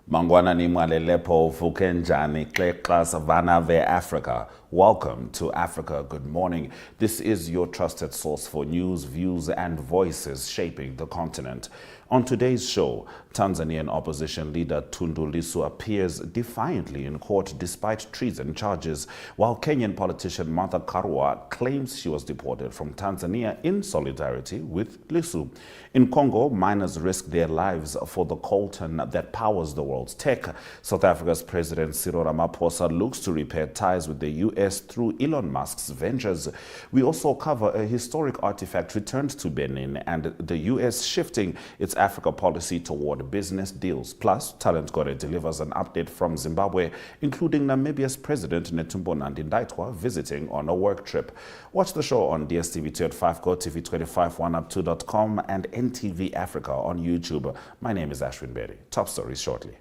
Mangwana ni mwalelepo vukenjani kleklas vanave Africa. Welcome to Africa Good Morning. This is your trusted source for news, views, and voices shaping the continent. On today's show, Tanzanian opposition leader Tundu Lissu appears defiantly in court despite treason charges, while Kenyan politician Martha Karua claims she was deported from Tanzania in solidarity with Lissu. In Congo, miners risk their lives for the coltan that powers the world's tech. South Africa's President Cyril Ramaphosa looks to repair ties with the U.S. through Elon Musk's ventures. We also cover a historic artifact returned to Benin and the U.S. shifting its Africa policy toward business deals. Plus, Talent Gore delivers an update from Zimbabwe, including Namibia's President Netumbo Nandi-Ndaitwah visiting on a work trip. Watch the show on DStv 285, GOtv 25, oneup2.com, and NTV Africa on YouTube. My name is Ashwin Berry. Top stories shortly.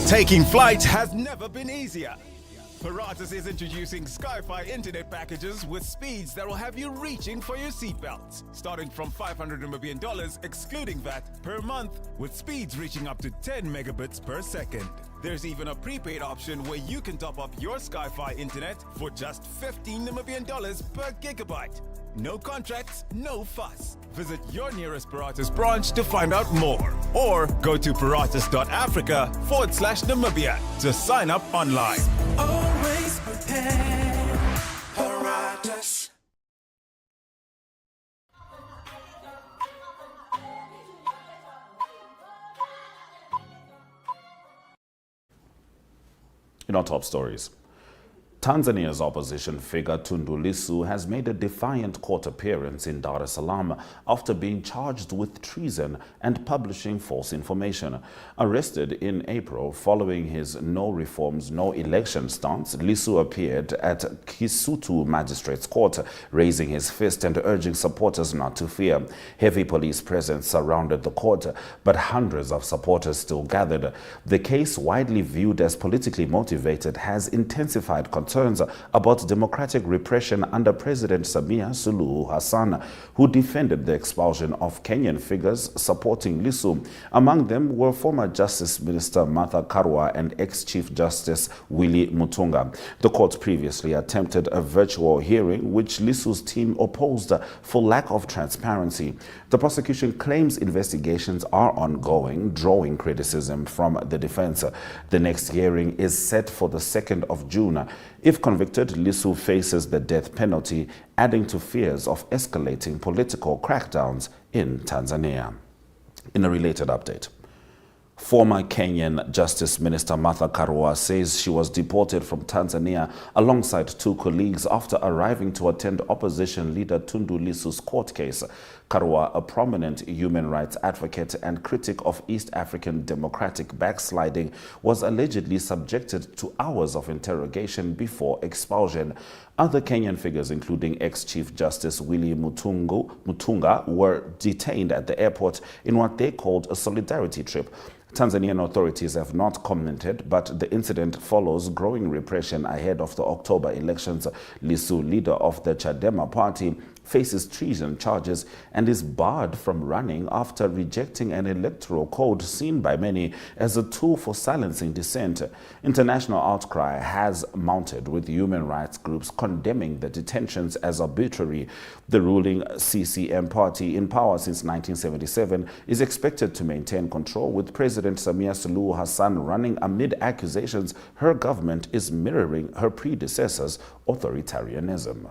Taking flight has never been easier. Paratus is introducing Sky-Fi internet packages with speeds that will have you reaching for your seatbelts. Starting from $500 Namibian excluding VAT per month, with speeds reaching up to 10 megabits per second. There's even a prepaid option where you can top up your Sky-Fi internet for just $15 Namibian per gigabyte. No contracts, no fuss. Visit your nearest Paratus branch to find out more. Or go to paratus.africa/Namibia to sign up online. Always prepared, Paratus. In our top stories, Tanzania's opposition figure Tundu Lissu has made a defiant court appearance in Dar es Salaam after being charged with treason and publishing false information. Arrested in April following his no reforms, no election stance, Lissu appeared at Kisutu Magistrates Court, raising his fist and urging supporters not to fear. Heavy police presence surrounded the court, but hundreds of supporters still gathered. The case, widely viewed as politically motivated, has intensified concerns about democratic repression under President Samia Suluhu Hassan, who defended the expulsion of Kenyan figures supporting Lissu. Among them were former Justice Minister Martha Karua and ex-Chief Justice Willie Mutunga. The court previously attempted a virtual hearing, which Lissu's team opposed for lack of transparency. The prosecution claims investigations are ongoing, drawing criticism from the defense. The next hearing is set for the 2nd of June. If convicted, Lissu faces the death penalty, adding to fears of escalating political crackdowns in Tanzania. In a related update, former Kenyan Justice Minister Martha Karua says she was deported from Tanzania alongside two colleagues after arriving to attend opposition leader Tundu Lissu's court case. Karua, a prominent human rights advocate and critic of East African democratic backsliding, was allegedly subjected to hours of interrogation before expulsion. Other Kenyan figures, including ex-Chief Justice Willie Mutunga, were detained at the airport in what they called a solidarity trip. Tanzanian authorities have not commented, but the incident follows growing repression ahead of the October elections. Lissu, leader of the Chadema party, faces treason charges and is barred from running after rejecting an electoral code seen by many as a tool for silencing dissent. International outcry has mounted, with human rights groups condemning the detentions as arbitrary. The ruling CCM party, in power since 1977, is expected to maintain control, with President Samia Suluhu Hassan running amid accusations her government is mirroring her predecessor's authoritarianism.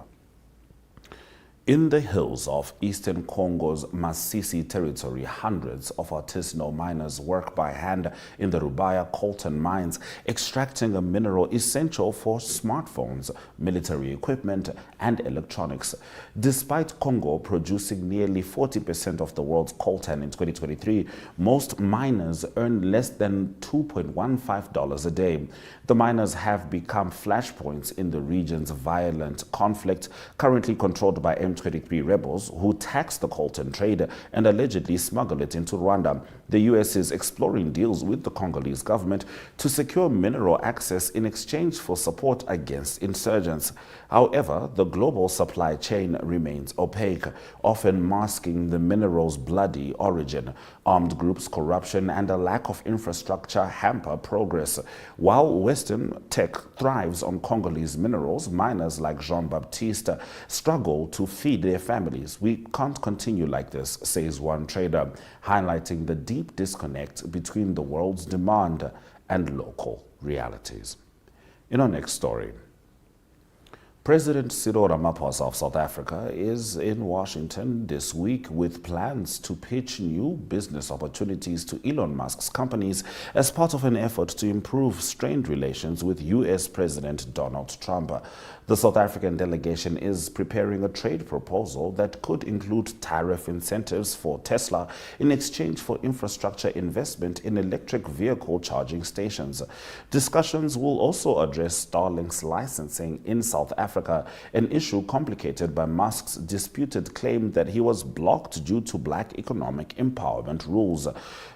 In the hills of eastern Congo's Masisi territory, hundreds of artisanal miners work by hand in the Rubaya coltan mines, extracting a mineral essential for smartphones, military equipment, and electronics. Despite Congo producing nearly 40% of the world's coltan in 2023, most miners earn less than $2.15 a day. The miners have become flashpoints in the region's violent conflict, currently controlled by M23 rebels who tax the coltan trade and allegedly smuggle it into Rwanda. The U.S. is exploring deals with the Congolese government to secure mineral access in exchange for support against insurgents. However, the global supply chain remains opaque, often masking the minerals' bloody origin. Armed groups, corruption, and a lack of infrastructure hamper progress. While Western tech thrives on Congolese minerals, miners like Jean-Baptiste struggle to feed their families. We can't continue like this, says one trader, highlighting the deep disconnect between the world's demand and local realities. In our next story, President Cyril Ramaphosa of South Africa is in Washington this week with plans to pitch new business opportunities to Elon Musk's companies as part of an effort to improve strained relations with U.S. President Donald Trump. The South African delegation is preparing a trade proposal that could include tariff incentives for Tesla in exchange for infrastructure investment in electric vehicle charging stations. Discussions will also address Starlink's licensing in South Africa, an issue complicated by Musk's disputed claim that he was blocked due to black economic empowerment rules.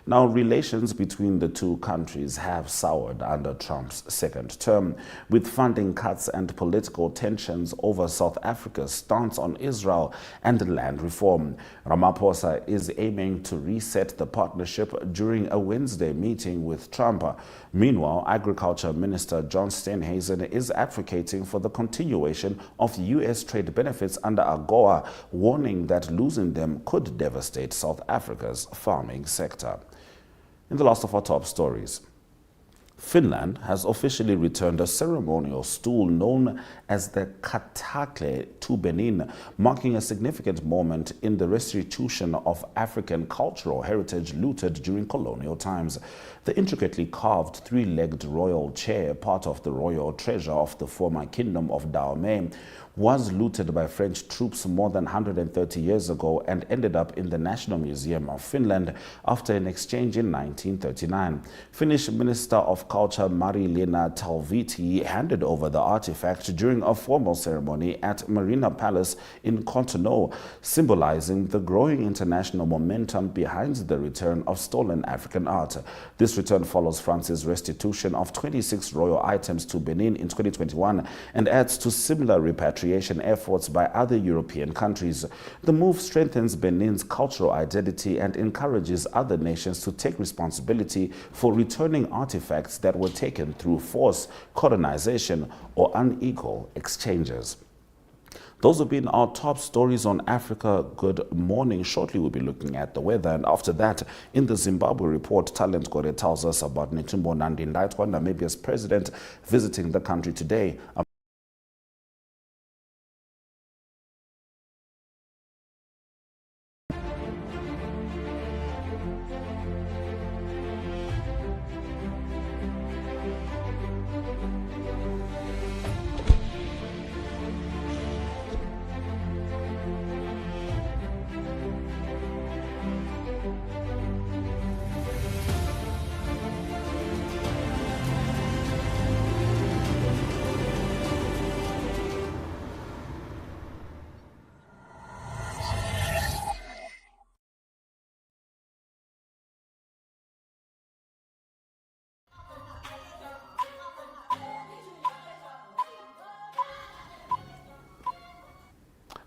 Now, relations between the two countries have soured under Trump's second term, with funding cuts and political tensions over South Africa's stance on Israel and land reform. Ramaphosa is aiming to reset the partnership during a Wednesday meeting with Trump. Meanwhile, Agriculture Minister John Steenhuisen is advocating for the continuation of U.S. trade benefits under AGOA, warning that losing them could devastate South Africa's farming sector. In the last of our top stories, Finland has officially returned a ceremonial stool known as the Katakle to Benin, marking a significant moment in the restitution of African cultural heritage looted during colonial times. The intricately carved three-legged royal chair, part of the royal treasure of the former kingdom of Dahomey, was looted by French troops more than 130 years ago and ended up in the National Museum of Finland after an exchange in 1939. Finnish Minister of Culture Mari-Leena Talvitie handed over the artifact during a formal ceremony at Marina Palace in Cotonou, symbolizing the growing international momentum behind the return of stolen African art. This return follows France's restitution of 26 royal items to Benin in 2021 and adds to similar repatriation efforts by other European countries. The move strengthens Benin's cultural identity and encourages other nations to take responsibility for returning artifacts that were taken through force, colonization, or unequal exchanges. Those have been our top stories on Africa. Good morning. Shortly, we'll be looking at the weather. And after that, in the Zimbabwe report, Talent Gore tells us about Netumbo Nandi-Ndaitwah, Namibia's president, visiting the country today.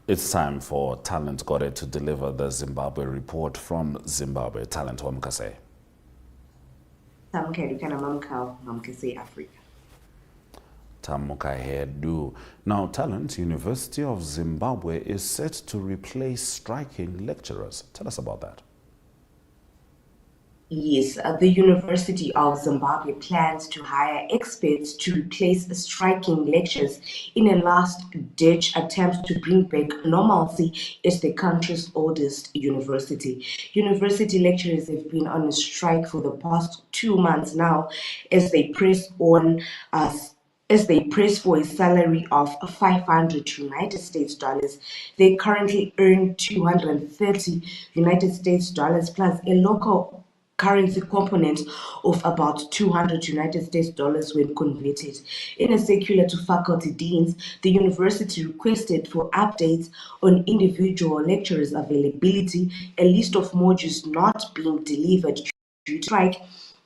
It's time for Talent Gore to deliver the Zimbabwe report from Zimbabwe. Talent Wamkase. Africa. Tamukahedu. Now, Talent, University of Zimbabwe is set to replace striking lecturers. Tell us about that. Yes, the University of Zimbabwe plans to hire experts to replace striking lecturers in a last-ditch attempt to bring back normalcy as the country's oldest university. University lecturers have been on a strike for the past 2 months now as they press for a salary of 500 United States dollars. They currently earn 230 United States dollars plus a local currency component of about 200 United States dollars when converted. In a circular to faculty deans, the university requested for updates on individual lecturers' availability, a list of modules not being delivered due to strike,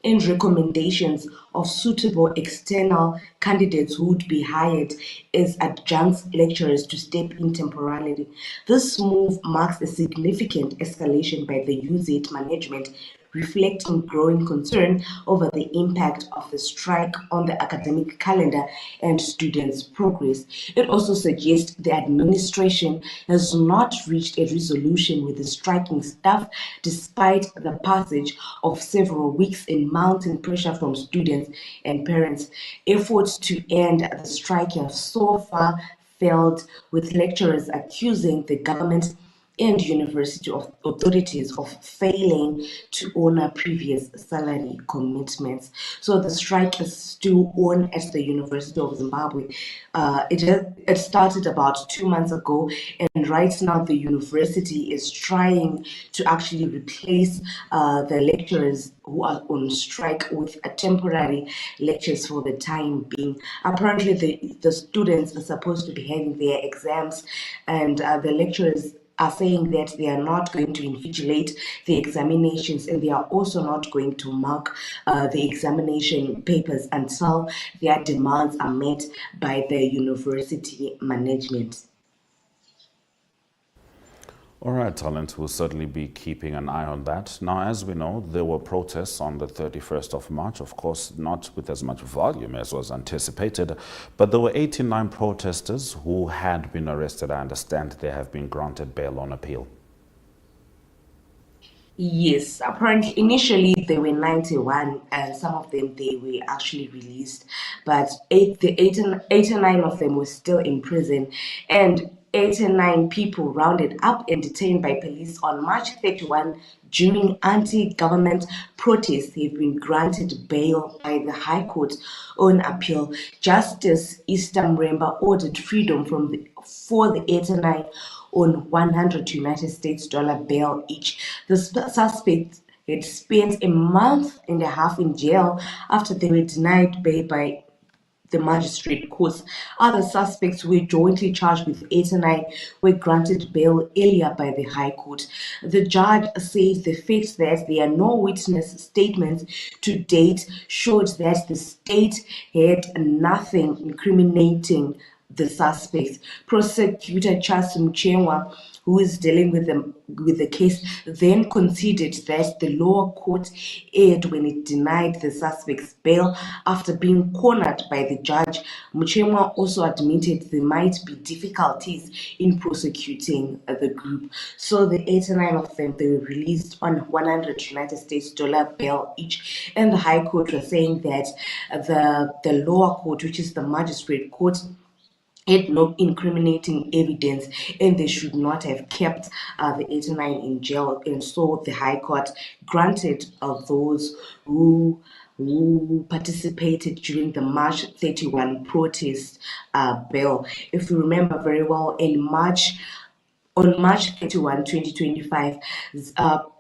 and recommendations of suitable external candidates who would be hired as adjunct lecturers to step in temporarily. This move marks a significant escalation by the UZ management, reflecting growing concern over the impact of the strike on the academic calendar and students' progress. It also suggests the administration has not reached a resolution with the striking staff despite the passage of several weeks in mounting pressure from students and parents. Efforts to end the strike have so far failed, with lecturers accusing the government and university authorities of failing to honor previous salary commitments. So the strike is still on at the University of Zimbabwe. It started about 2 months ago, and right now the university is trying to actually replace the lecturers who are on strike with a temporary lectures for the time being. Apparently, the students are supposed to be having their exams, and the lecturers are saying that they are not going to invigilate the examinations, and they are also not going to mark the examination papers until their demands are met by the university management. All right, Talent, we'll certainly be keeping an eye on that. Now, as we know, there were protests on the 31st of March, of course, not with as much volume as was anticipated, but there were 89 protesters who had been arrested. I understand they have been granted bail on appeal. Yes, apparently initially there were 91, and some of them they were actually released, but 89 of them were still in prison, and 89 people rounded up and detained by police on March 31 during anti-government protests have been granted bail by the High Court on appeal. Justice Easter Mremba ordered freedom for the 89 on 100 United States dollar bail each. The suspects had spent a month and a half in jail after they were denied bail by the magistrate courts. Other suspects who were jointly charged with 89 were granted bail earlier by the High Court. The judge says the fact that there are no witness statements to date showed that the state had nothing incriminating the suspects. Prosecutor Charles Muchengwa, who is dealing with the case, then conceded that the lower court erred when it denied the suspects bail after being cornered by the judge. Muchengwa also admitted there might be difficulties in prosecuting the group. So the 89 of them, they were released on 100 United States dollar bail each, and the High Court was saying that the lower court, which is the magistrate court, had no incriminating evidence, and they should not have kept the 89 in jail. And so the High Court granted those who participated during the March 31 protest bail. If you remember very well, on March 31, 2025,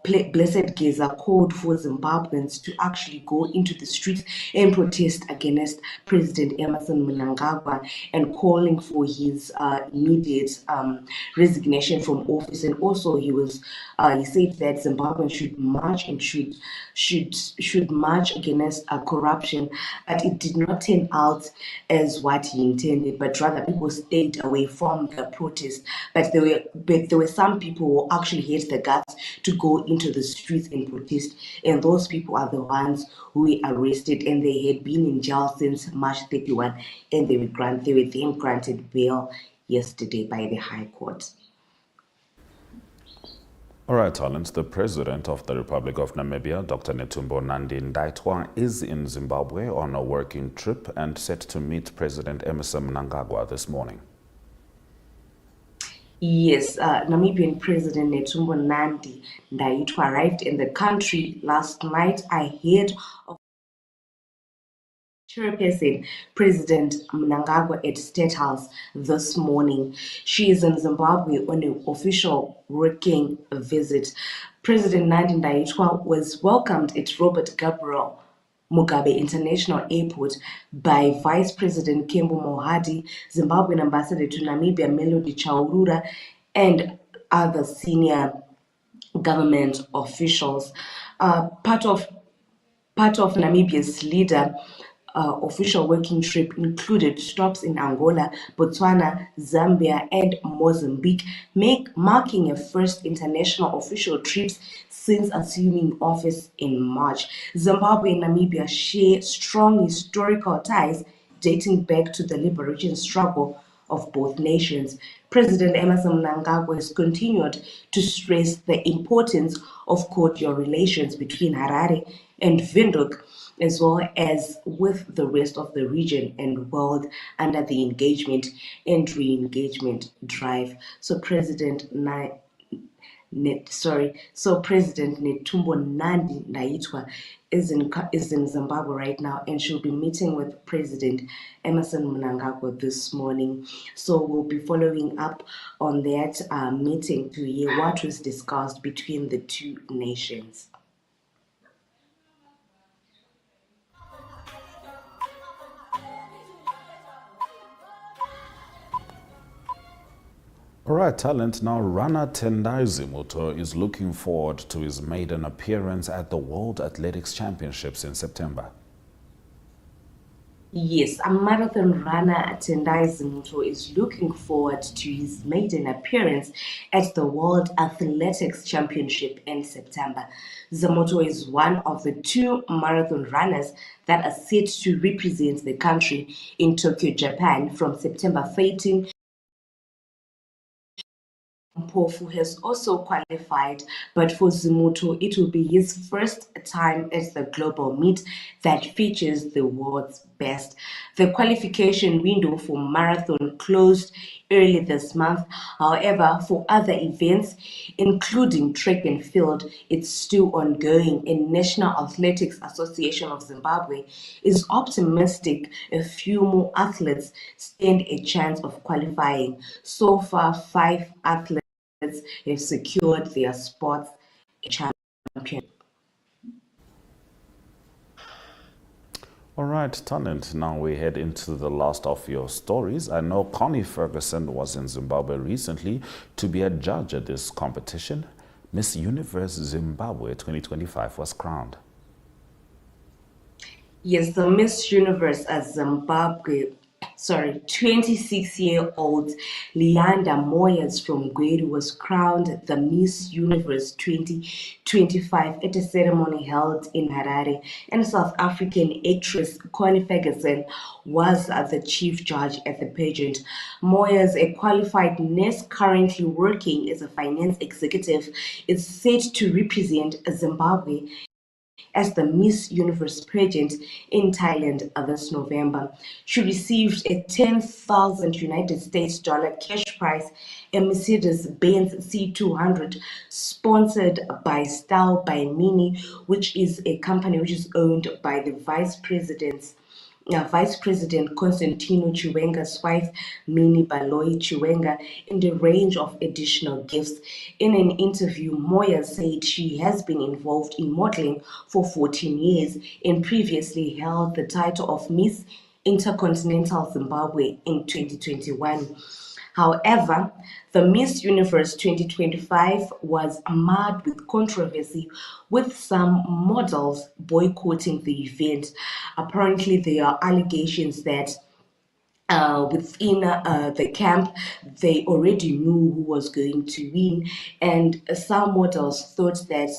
Blessed Geza called for Zimbabweans to actually go into the streets and protest against President Emerson Mnangagwa and calling for his immediate resignation from office. And also, he said that Zimbabweans should march and should march against corruption, but it did not turn out as what he intended. But rather, people stayed away from the protest. But there were some people who actually had the guts to go into the streets and protest, and those people are the ones who were arrested, and they had been in jail since March 31, and they were then granted bail yesterday by the High Court. All right, Talent. The President of the Republic of Namibia, Dr. Netumbo Nandi-Ndaitwah, is in Zimbabwe on a working trip and set to meet President Emerson Mnangagwa this morning. Yes, Namibian President Netumbo Nandi-Ndaitwah arrived in the country last night ahead of Chairperson President Mnangagwa at State House this morning. She is in Zimbabwe on an official working visit. President Nandi Ndaitwah was welcomed at Robert Gabriel Mugabe International Airport by Vice President Kembo Mohadi, Zimbabwean Ambassador to Namibia Melody Chaurura, and other senior government officials. Part of Namibia's leader official working trip included stops in Angola, Botswana, Zambia, and Mozambique, marking a first international official trips since assuming office in March. Zimbabwe and Namibia share strong historical ties dating back to the liberation struggle of both nations. President Emerson Mnangagwa has continued to stress the importance of cordial relations between Harare and Windhoek, as well as with the rest of the region and world under the engagement and re-engagement drive. So President Netumbo Nandi Ndaitwah is in Zimbabwe right now, and she'll be meeting with President Emerson Mnangagwa this morning. So we'll be following up on that meeting to hear what was discussed between the two nations. All right, talent. Now, runner Tendai Zimuto is looking forward to his maiden appearance at the World Athletics Championships in September. Yes, a marathon runner Tendai Zimuto is looking forward to his maiden appearance at the World Athletics Championship in September. Zimuto is one of the two marathon runners that are set to represent the country in Tokyo, Japan from September 13. Mpofu has also qualified, but for Zimuto, it will be his first time at the global meet that features the world's best. The qualification window for marathon closed early this month. However, for other events, including track and field, it's still ongoing, and National Athletics Association of Zimbabwe is optimistic a few more athletes stand a chance of qualifying. So far, 5 athletes have secured their spots champion. All right, talent. Now we head into the last of your stories. I know Connie Ferguson was in Zimbabwe recently to be a judge at this competition. Miss Universe Zimbabwe 2025 was crowned. Yes, the Miss Universe Zimbabwe 26-year-old Leanda Moyes from Gore was crowned the Miss Universe 2025 at a ceremony held in Harare, and South African actress Connie Ferguson was the chief judge at the pageant. Moyes, a qualified nurse currently working as a finance executive, is set to represent Zimbabwe as the Miss Universe pageant in Thailand this November. She received a 10,000 United States dollar cash prize, a Mercedes-Benz C200 sponsored by Style by Mini, which is a company which is owned by the Vice President Constantino Chiwenga's wife, Minnie Baloyi Chiwenga, and a range of additional gifts. In an interview, Moya said she has been involved in modeling for 14 years and previously held the title of Miss Intercontinental Zimbabwe in 2021. However, the Miss Universe 2025 was marred with controversy, with some models boycotting the event. Apparently, there are allegations that within the camp, they already knew who was going to win, and some models thought that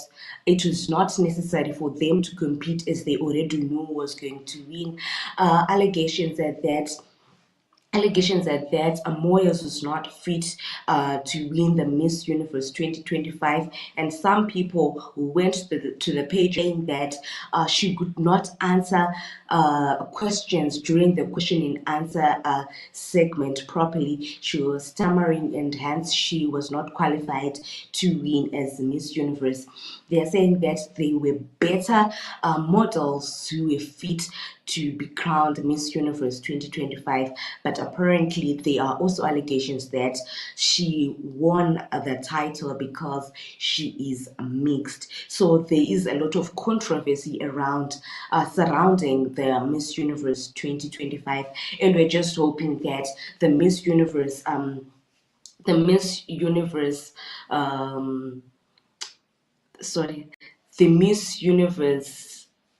it was not necessary for them to compete as they already knew who was going to win. Allegations that Moyes was not fit to win the Miss Universe 2025, and some people who went to the page saying that she could not answer questions during the question and answer segment properly. She was stammering, and hence she was not qualified to win as Miss Universe. They are saying that they were better models who were fit to be crowned Miss Universe 2025, but apparently there are also allegations that she won the title because she is mixed. So there is a lot of controversy around surrounding the Miss Universe 2025, and we're just hoping that the Miss Universe sorry, the Miss Universe,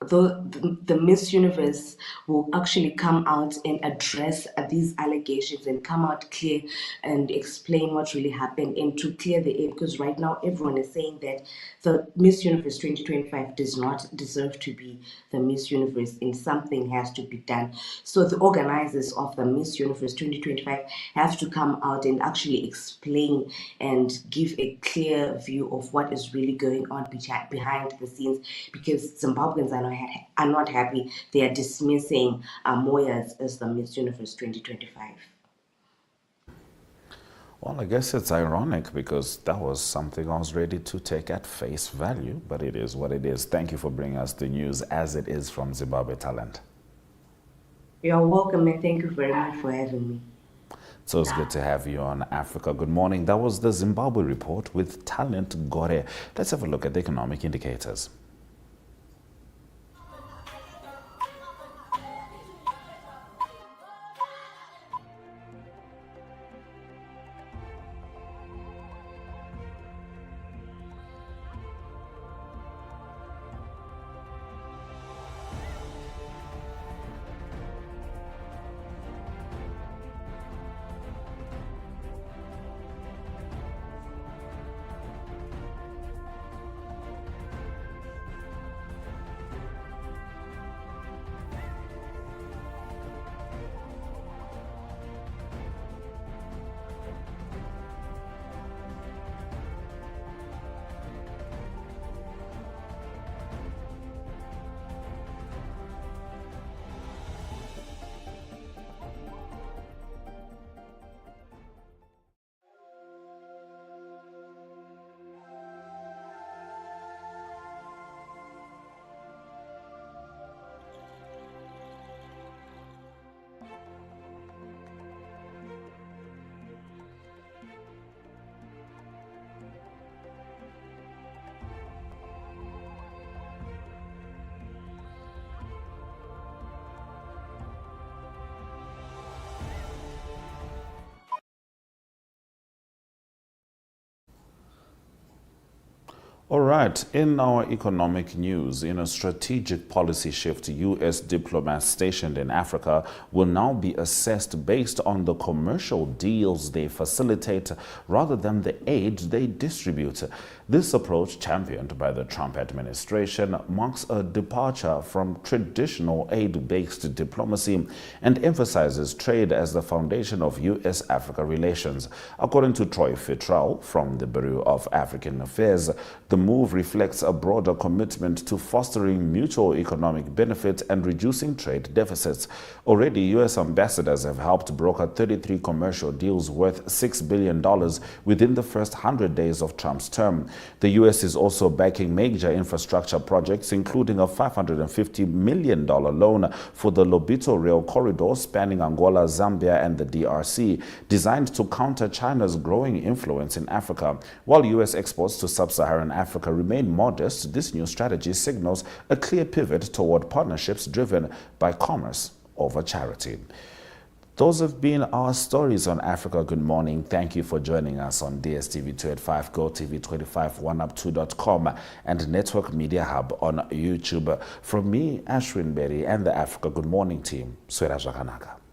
the Miss Universe will actually come out and address these allegations and come out clear and explain what really happened and to clear the air, because right now everyone is saying that the Miss Universe 2025 does not deserve to be the Miss Universe and something has to be done. So the organizers of the Miss Universe 2025 have to come out and actually explain and give a clear view of what is really going on behind the scenes, because Zimbabweans are not happy. They are dismissing Moya as the Miss Universe 2025. Well, I guess it's ironic because that was something I was ready to take at face value, but it is what it is. Thank you for bringing us the news as it is from Zimbabwe Talent. You're welcome, and thank you very much for having me. So it's good to have you on Africa Good Morning. That was the Zimbabwe report with talent Gore. Let's have a look at the economic indicators. All right, in our economic news, in a strategic policy shift, U.S. diplomats stationed in Africa will now be assessed based on the commercial deals they facilitate rather than the aid they distribute. This approach, championed by the Trump administration, marks a departure from traditional aid-based diplomacy and emphasizes trade as the foundation of U.S.-Africa relations. According to Troy Fittrell from the Bureau of African Affairs, the move reflects a broader commitment to fostering mutual economic benefit and reducing trade deficits. Already, U.S. ambassadors have helped broker 33 commercial deals worth $6 billion within the first 100 days of Trump's term. The U.S. is also backing major infrastructure projects, including a $550 million loan for the Lobito Rail Corridor spanning Angola, Zambia, and the DRC, designed to counter China's growing influence in Africa. While U.S. exports to sub-Saharan Africa remain modest, this new strategy signals a clear pivot toward partnerships driven by commerce over charity. Those have been our stories on Africa Good Morning. Thank you for joining us on DStv 285, GOtv 25, 1up2.com, and Network Media Hub on YouTube. From me, Ashwin Berry, and the Africa Good Morning team, Swera Zhakanaka.